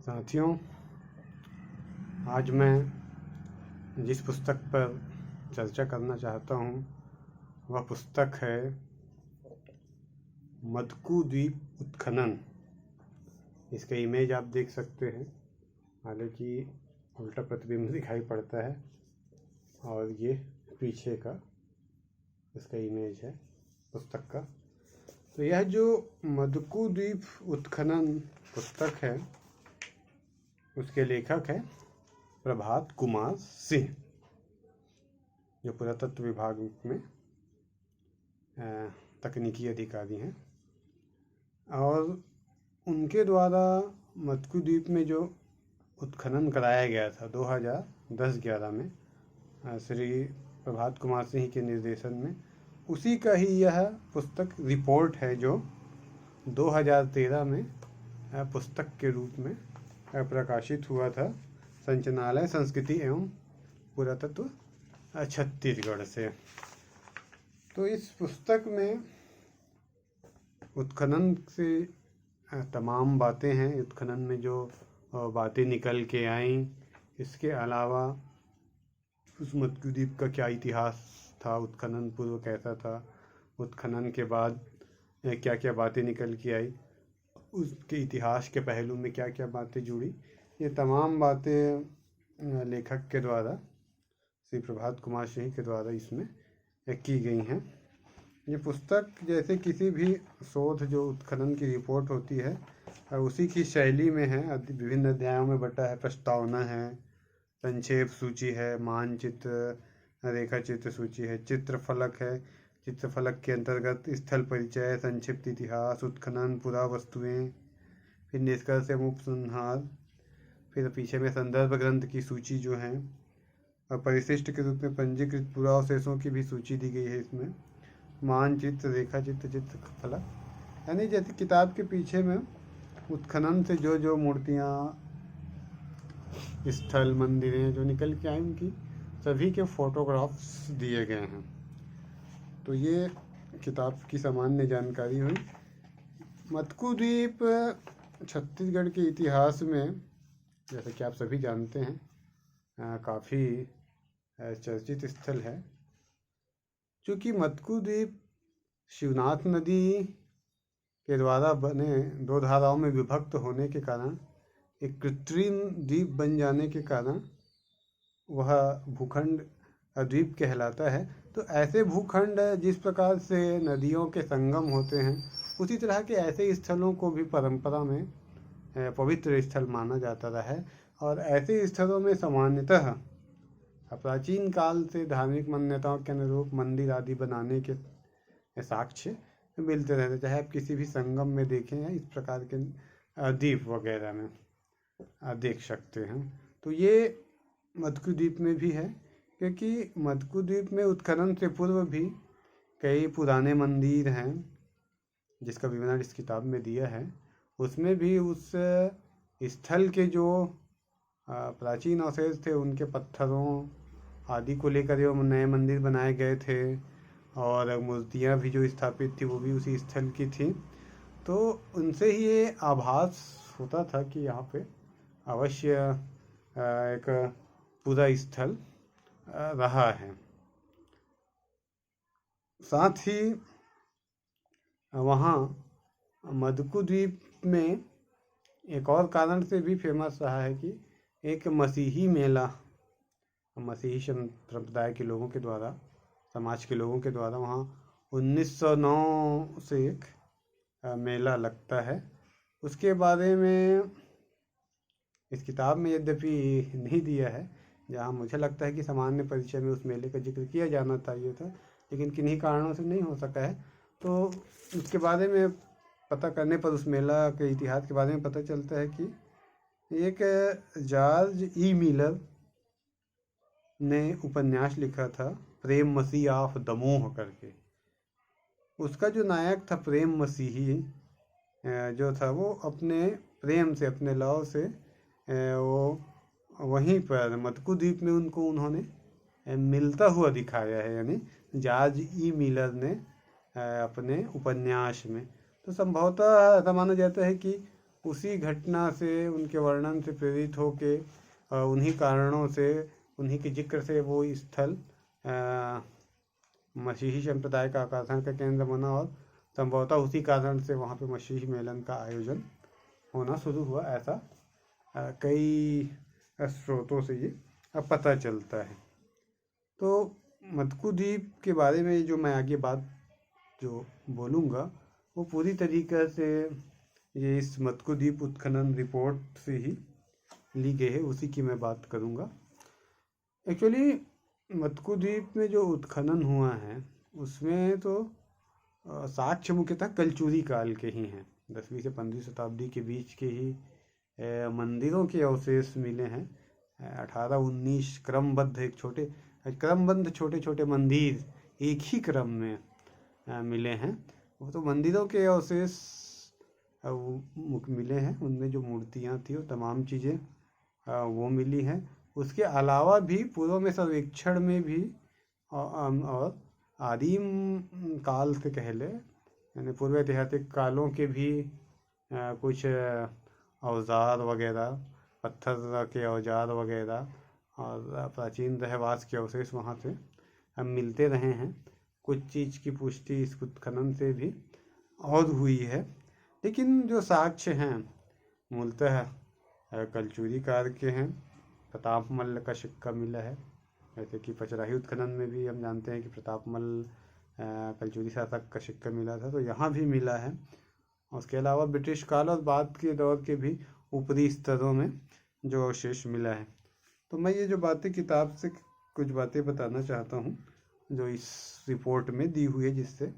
साथियों, आज मैं जिस पुस्तक पर चर्चा करना चाहता हूँ वह पुस्तक है मदकू द्वीप उत्खनन। इसका इमेज आप देख सकते हैं, हालांकि उल्टा प्रतिबिंब दिखाई पड़ता है और ये पीछे का इसका इमेज है पुस्तक का। तो यह जो मदकू द्वीप उत्खनन पुस्तक है उसके लेखक है प्रभात कुमार सिंह, जो पुरातत्व विभाग में तकनीकी अधिकारी हैं। और उनके द्वारा मदकू द्वीप में जो उत्खनन कराया गया था 2010-11 में श्री प्रभात कुमार सिंह के निर्देशन में, उसी का ही यह पुस्तक रिपोर्ट है जो 2013 में पुस्तक के रूप में प्रकाशित हुआ था संचालनालय संस्कृति एवं पुरातत्व छत्तीसगढ़ से। तो इस पुस्तक में उत्खनन से तमाम बातें हैं, उत्खनन में जो बातें निकल के आईं, इसके अलावा उस मदकू द्वीप का क्या इतिहास था, उत्खनन पूर्व कैसा था, उत्खनन के बाद क्या क्या बातें निकल के आई, उसके इतिहास के पहलू में क्या क्या बातें जुड़ी, ये तमाम बातें लेखक के द्वारा श्री प्रभात कुमार सिंह के द्वारा इसमें की गई हैं। ये पुस्तक जैसे किसी भी शोध जो उत्खनन की रिपोर्ट होती है उसी की शैली में है। विभिन्न अध्यायों में बटा है, प्रस्तावना है, संक्षेप सूची है, मानचित्र रेखा चित्र सूची है, चित्रफलक है, चित्रफलक के अंतर्गत स्थल परिचय, संक्षिप्त इतिहास, उत्खनन, पुरावस्तुएं, फिर निष्कर्ष एवं उपसंहार, फिर पीछे में संदर्भ ग्रंथ की सूची जो है, और परिशिष्ट के रूप में पंजीकृत पुरावशेषों की भी सूची दी गई है इसमें, मानचित्र, रेखा चित्र, चित्रफलक, यानी जैसे किताब के पीछे में उत्खनन से जो जो मूर्तियाँ, स्थल, मंदिरें जो निकल के आए उनकी सभी के फोटोग्राफ्स दिए गए हैं। तो ये किताब की सामान्य जानकारी हुई। मदकू द्वीप छत्तीसगढ़ के इतिहास में, जैसे कि आप सभी जानते हैं, काफ़ी चर्चित स्थल है। चूँकि मदकू द्वीप शिवनाथ नदी के द्वारा बने दो धाराओं में विभक्त होने के कारण एक कृत्रिम द्वीप बन जाने के कारण वह भूखंड द्वीप कहलाता है। तो ऐसे भूखंड जिस प्रकार से नदियों के संगम होते हैं, उसी तरह के ऐसे स्थलों को भी परंपरा में पवित्र स्थल माना जाता रहा है। और ऐसे स्थलों में सामान्यतः प्राचीन काल से धार्मिक मान्यताओं के अनुरूप मंदिर आदि बनाने के साक्ष्य मिलते रहते, चाहे आप किसी भी संगम में देखें या इस प्रकार के द्वीप वगैरह में देख सकते हैं। तो ये मदकू द्वीप में भी है, क्योंकि मदकू द्वीप में उत्खनन से पूर्व भी कई पुराने मंदिर हैं जिसका विवरण इस किताब में दिया है। उसमें भी उस स्थल के जो प्राचीन अवशेष थे उनके पत्थरों आदि को लेकर जो नए मंदिर बनाए गए थे और मूर्तियाँ भी जो स्थापित थी वो भी उसी स्थल की थी। तो उनसे ही ये आभास होता था कि यहाँ पे अवश्य एक पूरा स्थल रहा है। साथ ही वहाँ मदकू द्वीप में एक और कारण से भी फेमस रहा है कि एक मसीही मेला, मसीही संप्रदाय के लोगों के द्वारा, समाज के लोगों के द्वारा वहाँ 1909 से एक मेला लगता है। उसके बारे में इस किताब में यद्यपि नहीं दिया है, जहाँ मुझे लगता है कि सामान्य परिचय में उस मेले का जिक्र किया जाना चाहिए था, लेकिन किन्हीं कारणों से नहीं हो सका है। तो उसके बारे में पता करने पर, उस मेला के इतिहास के बारे में पता चलता है कि एक जॉर्ज ई मिलर ने उपन्यास लिखा था प्रेम मसीह ऑफ दमोह करके। उसका जो नायक था प्रेम मसीही जो था, वो अपने प्रेम से, अपने लव से वो वहीं पर मदकू द्वीप में उन्होंने मिलता हुआ दिखाया है, यानी जॉर्ज ई मिलर ने अपने उपन्यास में। तो संभवतः ऐसा माना जाता है कि उसी घटना से, उनके वर्णन से प्रेरित होके उन्हीं कारणों से, उन्हीं के जिक्र से वो स्थल मसीही संप्रदाय का आकर्षण का केंद्र बना और संभवतः उसी कारण से वहाँ पे मसीही मेलन का आयोजन होना शुरू हुआ। ऐसा कई स्रोतों से ये पता चलता है। तो मटकू द्वीप के बारे में जो मैं आगे बात जो बोलूँगा वो पूरी तरीक़े से ये इस मटकू द्वीप उत्खनन रिपोर्ट से ही ली गई है, उसी की मैं बात करूँगा। एक्चुअली मटकू द्वीप में जो उत्खनन हुआ है उसमें तो साक्ष्य मुख्यतः कलचुरी काल के ही हैं। 10वीं से 15वीं शताब्दी के बीच के ही मंदिरों के अवशेष मिले हैं। 18-19 क्रमबद्ध छोटे छोटे मंदिर एक ही क्रम में मिले हैं। वो तो मंदिरों के अवशेष मिले हैं, उनमें जो मूर्तियाँ थी वो तमाम चीज़ें वो मिली हैं। उसके अलावा भी पूर्व में सर्वेक्षण में भी और आदिम काल से कह ले, यानी पूर्व ऐतिहासिक कालों के भी कुछ औजार वगैरह, पत्थर के औजार वगैरह और प्राचीन रहवास के अवशेष वहाँ से हम मिलते रहे हैं। कुछ चीज़ की पुष्टि इस उत्खनन से भी और हुई है, लेकिन जो साक्ष्य हैं मूलतः कलचुरी काल के हैं। प्रतापमल का सिक्का मिला है, जैसे कि पचराही उत्खनन में भी हम जानते हैं कि प्रतापमल कलचुरी शासक का सिक्का मिला था, तो यहाँ भी मिला है। उसके अलावा ब्रिटिश काल और बाद के दौर के भी ऊपरी स्तरों में जो अवशेष मिला है। तो मैं ये जो बातें किताब से कुछ बातें बताना चाहता हूँ जो इस रिपोर्ट में दी हुई है, जिससे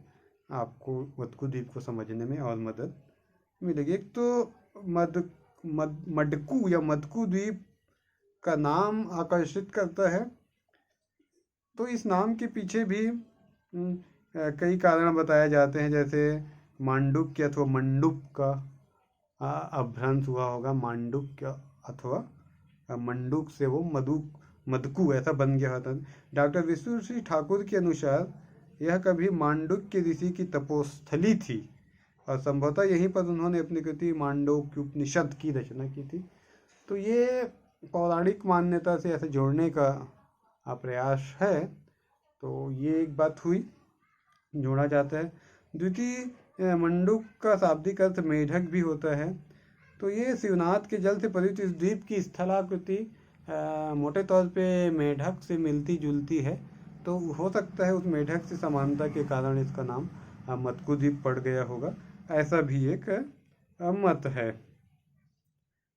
आपको मटकू द्वीप को समझने में और मदद मिलेगी। एक तो मडकू या मटकू द्वीप का नाम आकर्षित करता है, तो इस नाम के पीछे भी कई कारण बताए जाते हैं, जैसे मांडुक्य अथवा मंडुक का अभ्रंश हुआ होगा। मांडुक्य अथवा मंडुक से वो मदकू ऐसा बन गया था। डॉक्टर विश्वश्री ठाकुर के अनुसार यह कभी मांडुक्य ऋषि की तपोस्थली थी और संभवतः यहीं पर उन्होंने अपनी कृति मांडुक्य उपनिषद की रचना की थी। तो ये पौराणिक मान्यता से ऐसे जोड़ने का प्रयास है, तो ये एक बात हुई, जोड़ा जाता है। द्वितीय, मंडुक का शाब्दिक अर्थ मेढक भी होता है। तो ये शिवनाथ के जल से परित इस द्वीप की स्थलाकृति मोटे तौर पे मेढक से मिलती जुलती है, तो हो सकता है उस मेढक से समानता के कारण इसका नाम मटकू द्वीप पड़ गया होगा, ऐसा भी एक मत है।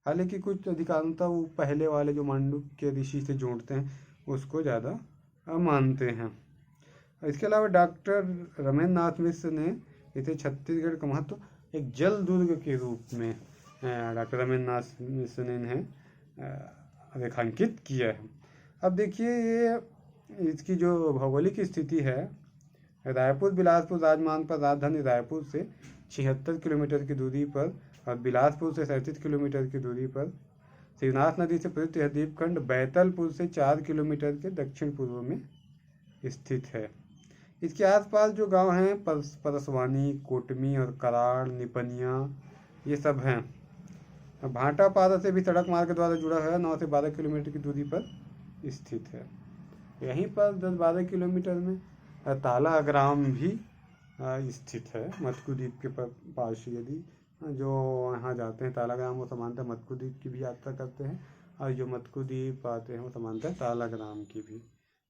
हालांकि कुछ अधिकांशतः वो पहले वाले जो मांडुक के ऋषि से जोड़ते हैं उसको ज़्यादा मानते हैं। इसके अलावा डॉक्टर रमेश नाथ मिश्र ने इसे छत्तीसगढ़ का महत्व एक जल दुर्ग के रूप में डॉक्टर रमेश नाथ मिश्र ने इन्हें रेखांकित किया है। अब देखिए ये इसकी जो भौगोलिक स्थिति है, रायपुर बिलासपुर राजमार्ग पर राजधानी रायपुर से 76 किलोमीटर की दूरी पर और बिलासपुर से 37 किलोमीटर की दूरी पर शिवनाथ नदी से परित यह द्वीपखंड बैतलपुर से 4 किलोमीटर के दक्षिण पूर्व में स्थित है। इसके आसपास जो गांव हैं परसवानी, कोटमी और कराड़, निपनिया, ये सब हैं। भाटापारा से भी सड़क मार्ग द्वारा जुड़ा है, 9 से 12 किलोमीटर की दूरी पर स्थित है। यहीं पर 10-12 किलोमीटर में तालाग्राम भी स्थित है, मटकू द्वीप के पास। यदि जो यहाँ जाते हैं तालाग्राम वो समानतः मटकू द्वीप की भी यात्रा करते हैं, और जो मटकू द्वीप आते हैं वो समानतः तालाग्राम की भी।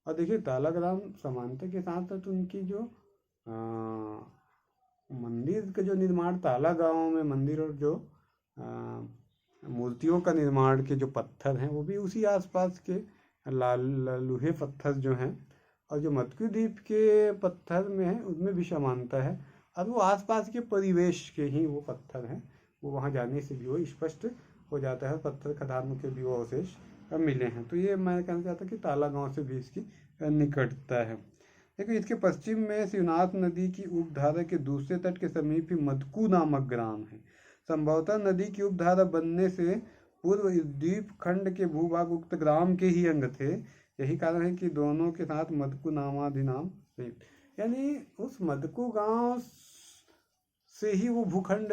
और देखिए तालाग्राम समानता के साथ साथ उनकी जो मंदिर का जो निर्माण, ताला गाँव में मंदिर और जो मूर्तियों का निर्माण के जो पत्थर हैं वो भी उसी आसपास के लोहे पत्थर जो हैं, और जो मटकू द्वीप के पत्थर में है उनमें भी समानता है, और वो आसपास के परिवेश के ही वो पत्थर हैं। वो वहाँ जाने से भी वो स्पष्ट हो जाता है, पत्थर खदानों के भी वो अवशेष मिले हैं। तो ये मैं कहना चाहता कि ताला गांव से भी इसकी निकटता है। देखिए इसके पश्चिम में शिवनाथ नदी की उपधारा के दूसरे तट के समीप ही मटकू नामक ग्राम है। संभवतः नदी की उपधारा बनने से पूर्व इस द्वीप खंड के भूभाग उक्त ग्राम के ही अंग थे। यही कारण है कि दोनों के साथ मटकू नामाधिनाम, यानी उस मटकू गांव से ही वो भूखंड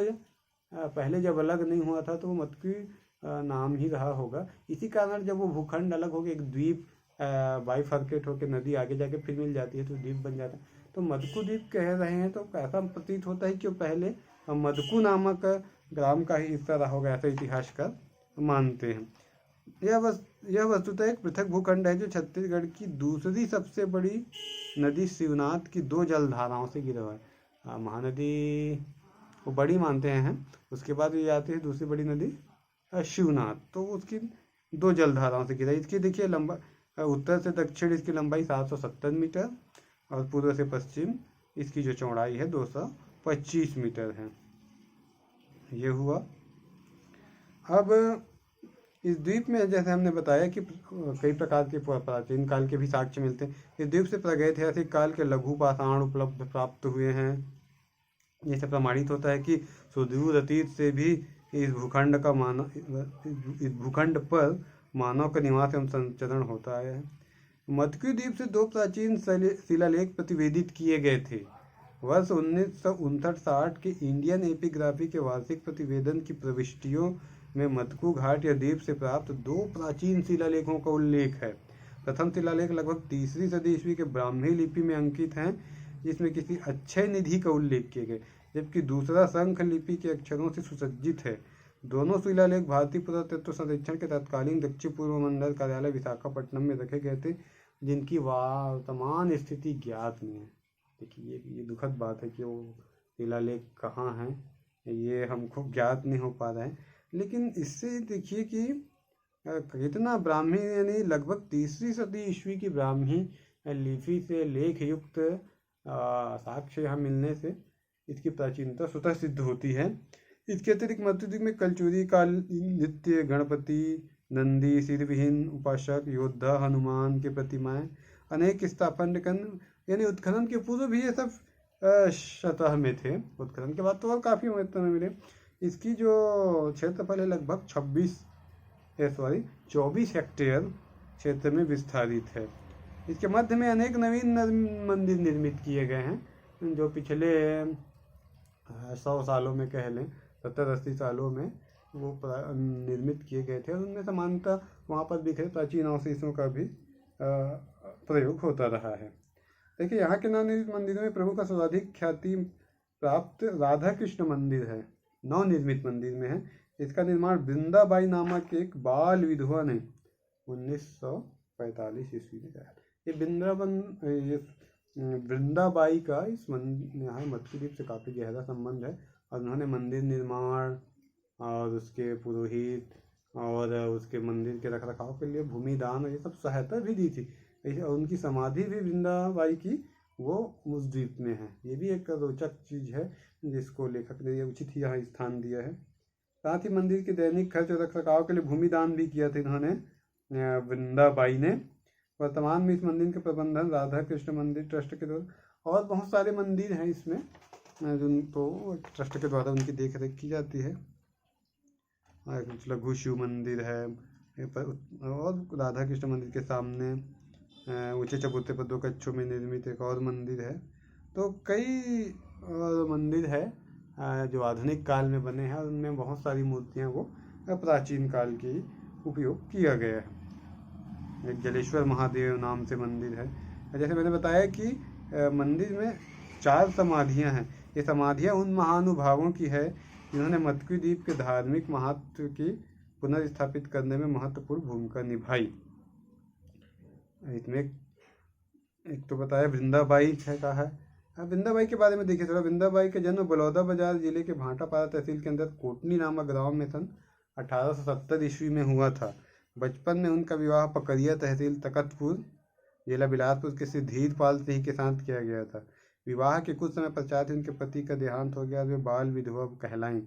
पहले जब अलग नहीं हुआ था तो वो मटकू नाम ही रहा होगा। इसी कारण जब वो भूखंड अलग हो गए, एक द्वीप बाइफर्केट होकर नदी आगे जाके फिर मिल जाती है तो द्वीप बन जाता है, तो मदकू द्वीप कह रहे हैं। तो ऐसा प्रतीत होता है कि वो पहले मदकू नामक ग्राम का ही हिस्सा रहा होगा, ऐसा इतिहासकार मानते हैं। यह वस्तुतः एक पृथक भूखंड है जो छत्तीसगढ़ की दूसरी सबसे बड़ी नदी शिवनाथ की 2 जलधाराओं से घिरा हुआ है। महानदी वो बड़ी मानते हैं, उसके बाद ये आती है दूसरी बड़ी नदी शिवनाथ, तो उसकी 2 जलधाराओं से घिरा। इसकी देखिए लंबा उत्तर से दक्षिण इसकी लंबाई 770 मीटर और पूर्व से पश्चिम इसकी जो चौड़ाई है 225 मीटर है। ये हुआ। अब इस द्वीप में जैसे हमने बताया कि कई प्रकार के प्राचीन काल के भी साक्ष्य मिलते हैं। इस द्वीप से प्रागैतिहासिक काल के लघु पाषाण उपलब्ध प्राप्त हुए हैं। इससे प्रमाणित होता है कि सुदूर अतीत से भी इस भूखंड पर मानव का निवास एवं संचरण होता है। मदकू द्वीप से 2 प्राचीन शिलालेख प्रतिवेदित किए गए थे। वर्ष 1959-60 के इंडियन एपिग्राफी के वार्षिक प्रतिवेदन की प्रविष्टियों में मदकू घाट या द्वीप से प्राप्त 2 प्राचीन शिलालेखों का उल्लेख है। प्रथम शिलालेख लगभग 3री सदी ईस्वी के ब्राह्मी लिपि में अंकित हैं, जिसमें किसी अक्षय निधि का उल्लेख किए गए, जबकि दूसरा शंख लिपि के अक्षरों से सुसज्जित है। दोनों शिलालेख भारतीय पुरातत्व सर्वेक्षण के तत्कालीन दक्षिण पूर्व मंडल कार्यालय विशाखापट्टनम में रखे गए थे, जिनकी वर्तमान स्थिति ज्ञात नहीं है। देखिए ये दुखद बात है कि वो शिलालेख कहाँ हैं ये हमको ज्ञात नहीं हो पा रहा है। लेकिन इससे देखिए कि कितना ब्राह्मी यानी लगभग 3री सदी ईस्वी की ब्राह्मी लिपि से लेख युक्त साक्ष्य यहाँ मिलने से इसकी प्राचीनता स्वतः सिद्ध होती है। इसके अतिरिक्त मध्य युग में कलचुरी काल नृत्य, गणपति, नंदी, सिरविहीन उपासक, योद्धा, हनुमान की प्रतिमाएं, अनेक स्थापत्यकन यानी उत्खनन के पूर्व भी ये सब सतह में थे। उत्खनन के बाद तो और काफ़ी मात्रा में मिले। इसकी जो क्षेत्रफल है लगभग 24 हेक्टेयर क्षेत्र में विस्तारित है। इसके मध्य में अनेक नवीन मंदिर निर्मित किए गए हैं, जो पिछले 100 सालों में कह लें 70-80 सालों में वो निर्मित किए गए थे। और उनमें समानता वहाँ पर दिख रहे प्राचीन अवशेषों का भी प्रयोग होता रहा है। देखिए यहाँ के नवनिर्मित मंदिरों में प्रभु का सर्वाधिक ख्याति प्राप्त राधा कृष्ण मंदिर है, नवनिर्मित मंदिर में है। इसका निर्माण वृंदाबाई नामक एक बाल विधवा ने 1945 ईस्वी में किया। ये वृंदाबाई का इस यहाँ मदकू द्वीप से काफ़ी गहरा संबंध है और उन्होंने मंदिर निर्माण और उसके पुरोहित और उसके मंदिर के रखरखाव के लिए भूमि दान और ये सब सहायता भी दी थी। और उनकी समाधि भी वृंदाबाई की वो उस द्वीप में है। ये भी एक रोचक चीज़ है जिसको लेखक ने उचित ही यहाँ स्थान दिया है। साथ ही मंदिर के दैनिक खर्च और रखरखाव के लिए भूमि दान भी किया था इन्होंने, वृंदाबाई ने। वर्तमान में इस मंदिर के प्रबंधन राधा कृष्ण मंदिर ट्रस्ट के द्वारा, और बहुत सारे मंदिर हैं इसमें जिनको ट्रस्ट के द्वारा उनकी देख रेख की जाती है। लघु शिव मंदिर है और राधा कृष्ण मंदिर के सामने ऊंचे चबूतरे पर 2 कक्षों में निर्मित एक और मंदिर है। तो कई मंदिर है जो आधुनिक काल में बने हैं और उनमें बहुत सारी मूर्तियाँ वो प्राचीन काल की उपयोग किया गया है। एक जलेश्वर महादेव नाम से मंदिर है। जैसे मैंने बताया कि मंदिर में 4 समाधियां हैं। ये समाधियां उन महानुभावों की है जिन्होंने मदकू द्वीप के धार्मिक महत्व की पुनर्स्थापित करने में महत्वपूर्ण भूमिका निभाई। इसमें एक तो बताया वृंदाबाई का है। वृंदाबाई के बारे में देखिए थोड़ा। वृंदाबाई का जन्म बलौदाबाजार जिले के भाटापारा तहसील के अंदर कोटनी नामक गाँव में सन 1870 ईस्वी में हुआ था। बचपन में उनका विवाह पकरिया तहसील तकतपुर जिला बिलासपुर के सिद्धीर पाल सिंह के साथ किया गया था। विवाह के कुछ समय पश्चात उनके पति का देहांत हो गया और वे बाल विधवा कहलाईं।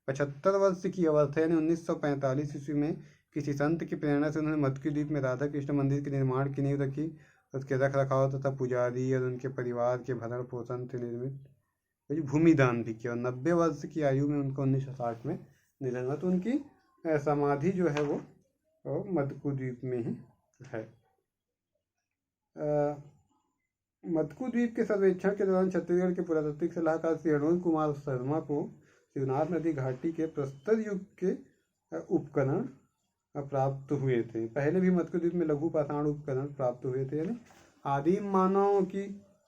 75 वर्ष की अवस्था यानी 1945 ईस्वी में किसी संत की प्रेरणा से उन्होंने मदकू द्वीप में राधा कृष्ण मंदिर के निर्माण की नींव रखी। उसके रख रखाव तथा पुजारी और उनके परिवार के भरण पोषण से निर्मित भूमि दान भी किया। और 90 वर्ष की आयु में उनको 1960 में निधन हुआ। तो उनकी समाधि जो है वो मदकू द्वीप में ही है। मदकू द्वीप के सर्वेक्षण के दौरान छत्तीसगढ़ के पुरातात्विक सलाहकार श्री अरुण कुमार शर्मा को शिवनाथ नदी घाटी के प्रस्तर युग के उपकरण प्राप्त हुए थे। पहले भी मत्स्यद्वीप में लघु पाषाण उपकरण प्राप्त हुए थे, यानी आदिम मानव की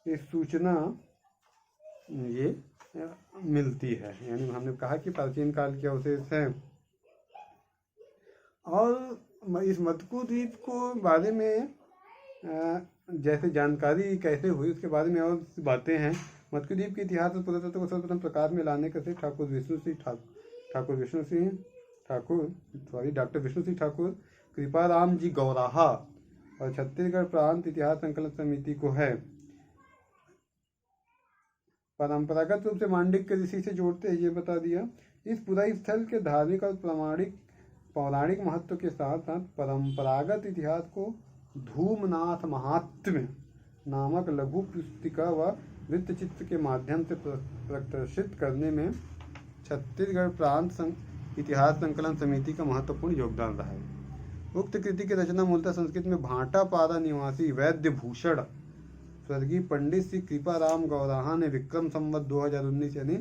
सूचना ये मिलती है। यानी हमने कहा कि प्राचीन काल के अवशेष हैं। और इस मत्स्यद्वीप को बारे में जैसे जानकारी कैसे हुई उसके बारे में और बातें हैं। मत्स्यद्वीप के इतिहास और पुरातत्व को सर्वप्रथम प्रकाश में लाने के से डॉक्टर विष्णु सिंह ठाकुर, कृपाराम जी गौराहा और छत्तीसगढ़ प्रांत इतिहास संकलन समिति को है। परंपरागत रूप से मांडलिक ऋषि से जोड़ते हैं, ये बता दिया। इस पुरा स्थल के धार्मिक और पौराणिक महत्व के साथ साथ परंपरागत इतिहास को धूमनाथ महात्म्य नामक लघु पुस्तिका व वृत्तचित्र के माध्यम से प्रदर्शित करने में छत्तीसगढ़ प्रांत इतिहास संकलन समिति का महत्वपूर्ण योगदान रहा है। उक्त कृति की रचना मूलतः संस्कृत में भाटापारा निवासी वैद्य भूषण स्वर्गीय पंडित श्री कृपाराम गौराहा ने विक्रम संवत 2019 यानी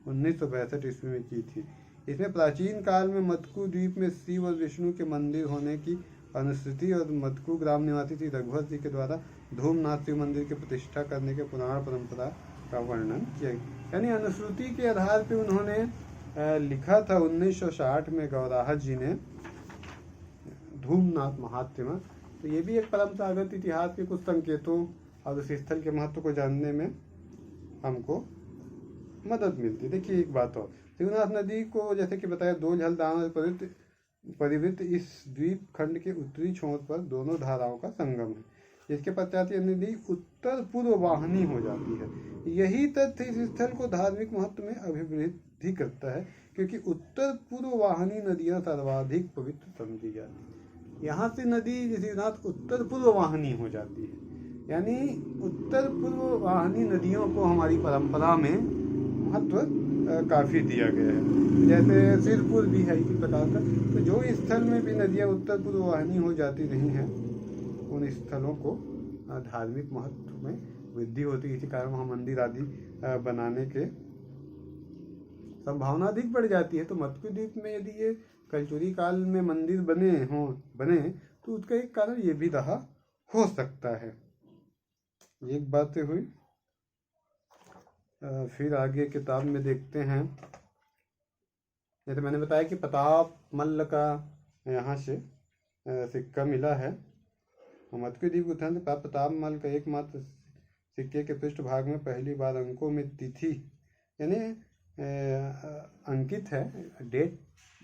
1962 ईस्वी में की थी। इसमें प्राचीन काल में मत्स्यद्वीप में शिव और विष्णु के मंदिर होने की अनुश्रुति और मत्कू ग्राम निवासी श्री रघुवर जी के द्वारा धूमनाथ शिव मंदिर की प्रतिष्ठा करने के पुराण परंपरा का वर्णन किया। यानी अनुश्रुति के आधार पर उन्होंने लिखा था 1960 में गौराहा जी ने धूमनाथ महात्म्य। तो ये भी एक परंपरागत इतिहास के कुछ संकेतों और उस स्थल के महत्व को जानने में हमको मदद मिलती। देखिए एक बात और, शिवनाथ नदी को जैसे कि बताया 2 जलधाराओं परिवृत्त इस द्वीप खंड के उत्तरी छोर पर दोनों धाराओं का संगम है, जिसके पश्चात यह नदी उत्तर पूर्व वाहिनी हो जाती है। यही तथ्य इस स्थल को धार्मिक महत्व में अभिवृद्धि करता है, क्योंकि उत्तर पूर्व वाहिनी नदियां सर्वाधिक पवित्र समझी जाती है। यहाँ से नदी शिवनाथ उत्तर पूर्व वाहिनी हो जाती है, यानी उत्तर पूर्व वाहिनी नदियों को हमारी परंपरा में महत्व काफ़ी दिया गया है। जैसे सिरपुर भी है इसी प्रकार का। तो जो स्थल में भी नदियाँ उत्तर पूर्व वाहिनी हो जाती रही हैं, उन स्थलों को धार्मिक महत्व में वृद्धि होती है। इसी कारण वहाँ मंदिर आदि बनाने के संभावना अधिक बढ़ जाती है। तो मत्स्यद्वीप में यदि ये कलचुरी काल में मंदिर बने तो उसका एक कारण ये भी रहा हो सकता है। एक बात हुई। फिर आगे किताब में देखते हैं। जैसे मैंने बताया कि प्रताप मल्ल का यहाँ से सिक्का मिला है। मत्स्यद्वीप उत्थान से प्राप्त प्रताप मल्ल का एकमात्र सिक्के के पृष्ठभाग में पहली बार अंकों में तिथि यानी अंकित है। डेट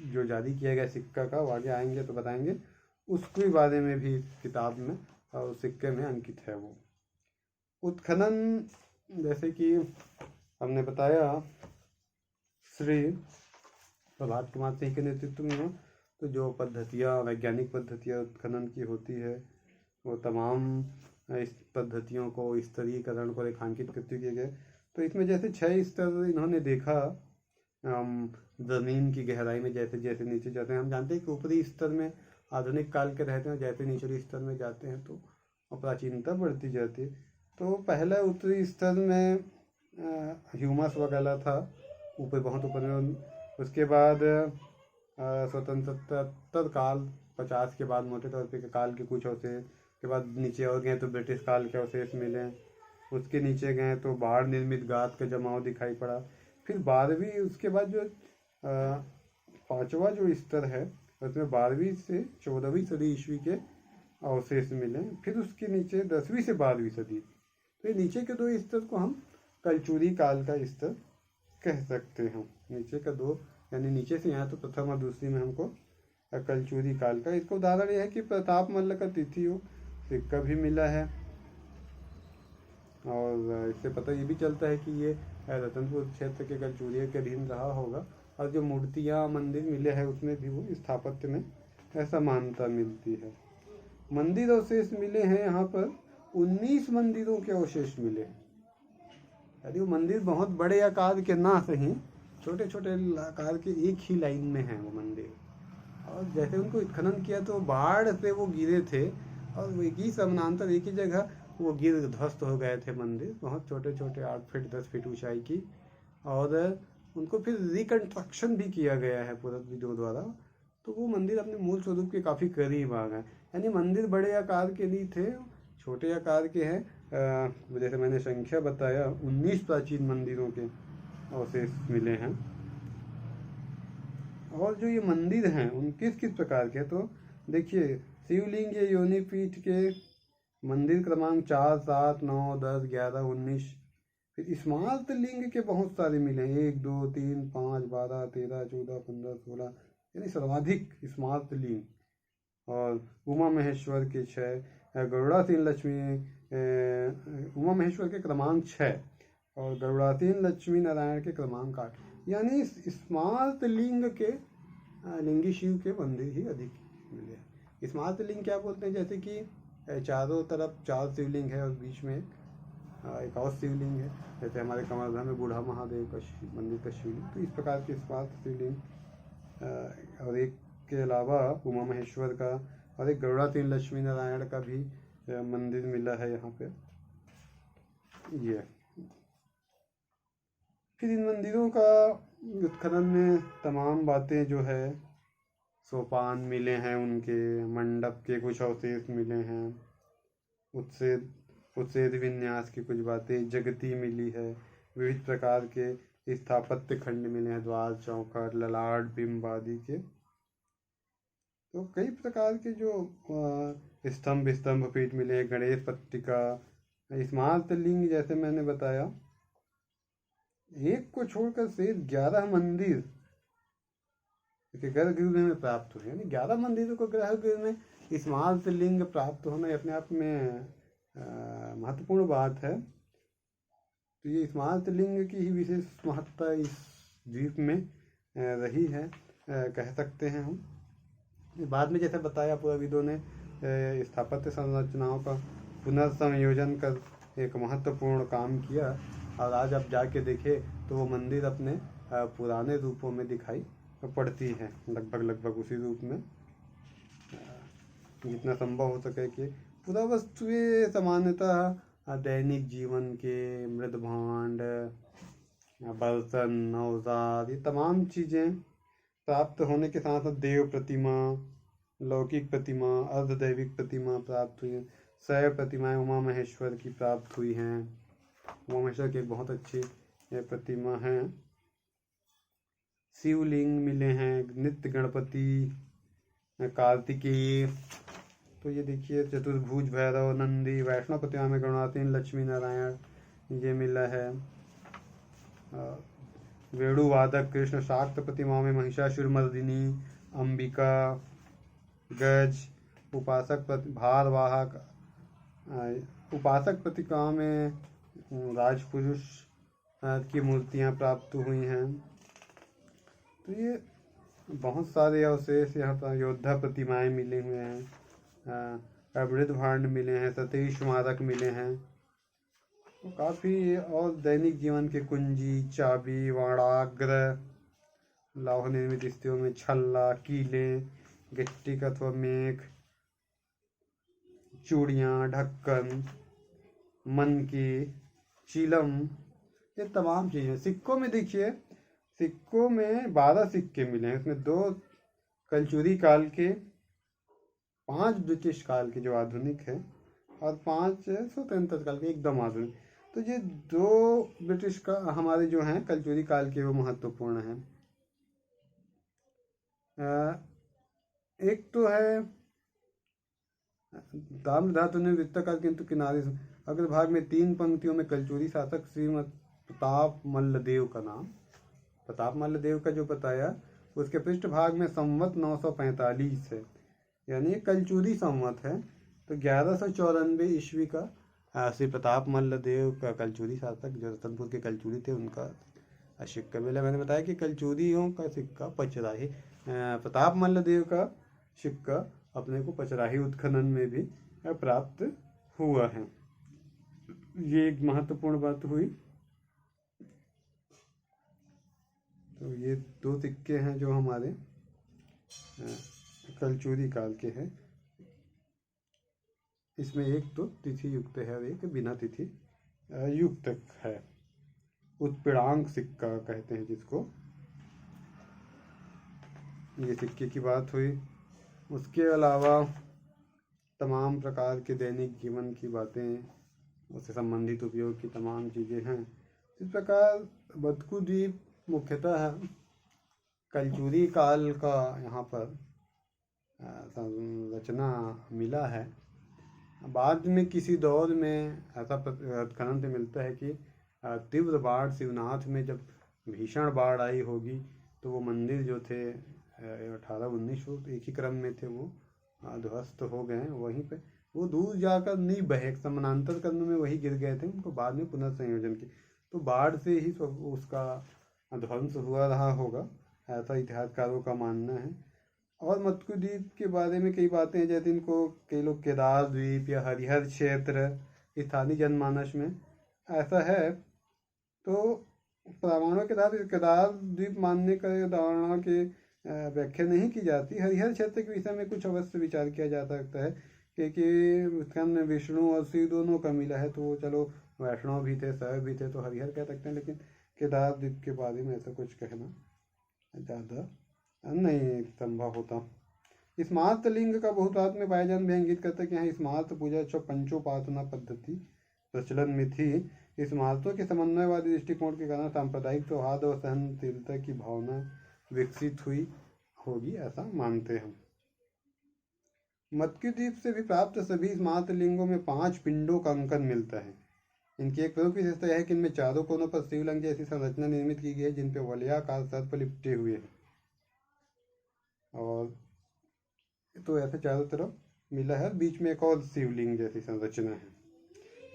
जो जारी किया गया सिक्का का, वो आगे आएंगे तो बताएंगे। उसके बारे में भी किताब में और सिक्के में अंकित है। वो उत्खनन जैसे कि हमने बताया श्री प्रभात कुमार सिंह के नेतृत्व में, तो जो पद्धतियाँ वैज्ञानिक पद्धतियाँ उत्खनन की होती है, वो तमाम इस पद्धतियों को स्तरीकरण को रेखांकित करते किए गए। तो इसमें जैसे 6 स्तर इन्होंने देखा ज़मीन की गहराई में। जैसे जैसे नीचे जाते हैं, हम जानते हैं कि ऊपरी स्तर में आधुनिक काल के रहते हैं, जैसे निचले स्तर में जाते हैं तो प्राचीनता बढ़ती जाती है। तो पहला उत्तरी स्तर में ह्यूमस वगैरह था, ऊपर बहुत ऊपर में। उसके बाद स्वतंत्रता काल 50 के बाद मोटे तौर पे काल के कुछ अवशेष के बाद नीचे और गए तो ब्रिटिश काल के अवशेष मिले। उसके नीचे गए तो बाढ़ निर्मित गाद का जमाव दिखाई पड़ा। फिर 12वीं, उसके बाद जो 5वां जो स्तर है उसमें 12वीं से 14वीं सदी ईस्वी के अवशेष मिले। फिर उसके नीचे 10वीं से 12वीं सदी। तो ये नीचे के 2 स्तर को हम कलचुरी काल का स्तर कह सकते हैं। नीचे का 2 यानी नीचे से यहाँ तो प्रथम और दूसरी में हमको कलचुरी काल का। इसका उदाहरण यह है कि प्रताप मल्ल का तिथि सिक्का भी मिला है, और इससे पता ये भी चलता है कि ये रतनपुर क्षेत्र के कलचुरिया के अधीन रहा होगा। और जो मूर्तियाँ मंदिर मिले हैं उसमें भी वो स्थापत्य में ऐसा मान्यता मिलती है। मंदिर अवशेष मिले हैं यहाँ पर 19 मंदिरों के अवशेष मिले हैं। यदि वो मंदिर बहुत बड़े आकार के ना सही, छोटे छोटे आकार के एक ही लाइन में हैं वो मंदिर। और जैसे उनको उत्खनन किया तो बाढ़ से वो गिरे थे, और एक ही समानांतर एक ही जगह वो गिर ध्वस्त हो गए थे मंदिर। बहुत छोटे छोटे 8 फीट 10 फीट ऊंचाई की। और उनको फिर रिकंस्ट्रक्शन भी किया गया है पुरातत्वविदों द्वारा, तो वो मंदिर अपने मूल स्वरूप के काफ़ी करीब आ गए। यानी मंदिर बड़े आकार के नहीं थे, छोटे आकार के हैं। जैसे मैंने संख्या बताया, 19 प्राचीन मंदिरों के अवशेष मिले हैं। और जो ये मंदिर हैं उन किस किस प्रकार के, तो देखिए शिवलिंग या योनिपीठ के मंदिर क्रमांक 4, 7, 9, 10, 11, 19। फिर स्मार्त लिंग के बहुत सारे मिले हैं, 1, 2, 3, 5, 12, 13, 14, 15, 16, यानी सर्वाधिक स्मार्त लिंग। और उमा महेश्वर के 6, गरुड़ासीन लक्ष्मी, उमा महेश्वर के क्रमांक 6 और गरुड़ासीन लक्ष्मी नारायण के क्रमांक 8। यानी स्मार्त लिंग के लिंगी शिव के मंदिर ही अधिक मिले। स्मार्त लिंग क्या बोलते हैं, जैसे कि चारों तरफ 4 शिवलिंग है और बीच में एक और शिवलिंग है, जैसे हमारे कमरधाम में बूढ़ा महादेव का मंदिर का शिवलिंग, तो इस प्रकार के स्मार्त शिवलिंग। और एक के अलावा उमा महेश्वर का और एक गरुड़ासीन लक्ष्मी नारायण का भी मंदिर मिला है यहाँ पे। ये फिर इन मंदिरों का उत्खनन में तमाम बातें जो है, सोपान मिले हैं उनके, मंडप के कुछ अवशेष मिले हैं, उत्सेद विन्यास की कुछ बातें, जगती मिली है, विविध प्रकार के स्थापत्य खंड मिले हैं, द्वार, चौखट, ललाट, बिंब आदि के। तो कई प्रकार के जो स्तंभ पीठ मिले हैं, गणेश पट्टिका, स्मार्त लिंग जैसे मैंने बताया, एक को छोड़कर शेष 11 मंदिर गर्भगृह में प्राप्त हुए। यानी 11 मंदिरों को गर्भगृह में स्मार्त लिंग प्राप्त होना अपने आप में महत्वपूर्ण बात है। तो ये स्मार्त लिंग की ही विशेष महत्ता इस द्वीप में रही है, कह सकते हैं हम। बाद में जैसे बताया पुराविदों ने स्थापत्य संरचनाओं का पुनर्संयोजन कर एक महत्वपूर्ण काम किया, और आज आप जाके देखें तो वो मंदिर अपने पुराने रूपों में दिखाई पड़ती है, लगभग उसी रूप में। जितना संभव हो सके कि पुरावस्तुएं सामान्यतः दैनिक जीवन के मृद भांड, बर्तन, औजार, ये तमाम चीज़ें प्राप्त होने के साथ साथ देव प्रतिमा, लौकिक प्रतिमा, अर्धदैविक प्रतिमा प्राप्त हुई हैं। शैव प्रतिमाएं उमा महेश्वर की प्राप्त हुई हैं। उमा महेश्वर की एक बहुत अच्छी प्रतिमा है। शिवलिंग मिले हैं, नित्य गणपति, कार्तिकेय। तो ये देखिए चतुर्भुज भैरव, नंदी, वैष्णव प्रतिमा में गरुड़ासीन लक्ष्मी नारायण ये मिला है। वेणुवादक कृष्ण, शाक्त प्रतिमा में महिषासुरमर्दिनी, अंबिका, गज, उपासक भारवाहक, उपासक प्रतिमा में राजपुरुष की मूर्तियां प्राप्त हुई हैं। तो ये बहुत सारे अवशेष यहाँ पर, योद्धा प्रतिमाएं मिले हुए हैं, अमृत भांड मिले हैं, सतीश स्मारक मिले हैं, तो काफ़ी। और दैनिक जीवन के कुंजी, चाबी, वाणाग्र, लौह निर्मित स्थितियों में छल्ला, कीले, गिट्टिक अथवा मेख, चूड़ियाँ, ढक्कन, मनकी, चिलम, ये तमाम चीज़ें। सिक्कों में देखिए, सिक्कों में 12 सिक्के मिले हैं, इसमें 2 कलचुरी काल के, 5 ब्रिटिश काल के जो आधुनिक है, और 5 स्वतंत्र काल के एकदम आधुनिक। तो ये 2 ब्रिटिश का हमारे जो हैं कलचुरी काल के, वो महत्वपूर्ण हैं। एक तो है ताम्र धातु ने वृत्ताकार, किंतु किनारे अग्रभाग में 3 पंक्तियों में कलचुरी शासक श्रीमद प्रताप मल्लदेव का नाम, प्रताप मल्लदेव का जो बताया, उसके पृष्ठ भाग में संवत 945 है, यानी कलचुरी संवत है। तो 1194 ईस्वी का श्री प्रताप मल्लदेव का कलचुरी शासक जो रतनपुर के कलचुरी थे, उनका सिक्का मिला। मैंने बताया कि कलचुरियों का सिक्का पचराही, प्रताप मल्लदेव का सिक्का अपने को पचराही उत्खनन में भी प्राप्त हुआ है। ये एक महत्वपूर्ण बात हुई। तो ये 2 सिक्के हैं जो हमारे कलचुरी काल के हैं। इसमें एक तो तिथि युक्त है और एक बिना तिथि युक्त है। उत्पीड़ांक सिक्का कहते हैं जिसको, ये सिक्के की बात हुई। उसके अलावा तमाम प्रकार के दैनिक जीवन की बातें, उससे संबंधित उपयोग की तमाम चीज़ें हैं। इस प्रकार बतकू द्वीप मुख्यतः कलचुरी काल का यहाँ पर संरचना मिला है। बाद में किसी दौर में ऐसा खनन से मिलता है कि तीव्र बाढ़ शिवनाथ में जब भीषण बाढ़ आई होगी तो वो मंदिर जो थे 18-19 एक ही क्रम में थे, वो ध्वस्त हो गए। वहीं पे वो दूर जाकर नहीं बहे, समानांतर क्रम में वही गिर गए थे, उनको बाद में पुनर्संयोजन की, तो बाढ़ से ही उसका ध्वंस हुआ रहा होगा, ऐसा इतिहासकारों का मानना है। और मटकू द्वीप के बारे में कई बातें हैं, जैसे इनको कई लोग केदार द्वीप या हरिहर क्षेत्र स्थानीय जनमानस में ऐसा है। तो प्रमाणों के साथ केदार द्वीप मानने का धारणा के व्याख्या नहीं की जाती। हरिहर क्षेत्र के विषय में कुछ अवश्य विचार किया जा सकता है, क्योंकि उसमें विष्णु और शिव दोनों का मिला है, तो चलो वैष्णव भी थे, शैव भी थे, तो हरिहर कह सकते हैं। लेकिन केदार द्वीप के बारे में ऐसा कुछ कहना ज़्यादा नहीं संभव होता। स्मार्त लिंग का बहुतायत में पायजान भी इंगित करता है कि यहाँ स्मार्त पूजा पंचोपासना पद्धति प्रचलन में थी। स्मारतों के समन्वयवादी दृष्टिकोण के कारण सांप्रदायिक सौहार्द और सहनशीलता की भावना विकसित हुई होगी, ऐसा मानते हैं। मटकू द्वीप से भी प्राप्त सभी स्मार्त लिंगों में 5 पिंडों का अंकन मिलता है। इनकी एक प्रमुख विशेषता यह है कि इनमें चारों कोनों पर शिवलिंग जैसी संरचना निर्मित की गई है, जिन पर वलयाकार सर्प लिपटे हुए हैं, और तो ऐसे चारों तरफ मिला है, बीच में एक और शिवलिंग जैसी संरचना है।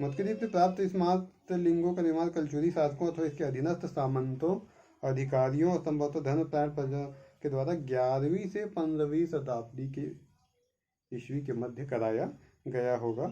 मटकू द्वीप से प्राप्त स्मार्त लिंगों का निर्माण कलचुरी शासकों अथवा इसके अधीनस्थ सामंतों, अधिकारियों और संभवतः धर्मपरायण प्रजा के द्वारा 11वीं से 15वीं शताब्दी के ईस्वी के मध्य कराया गया होगा,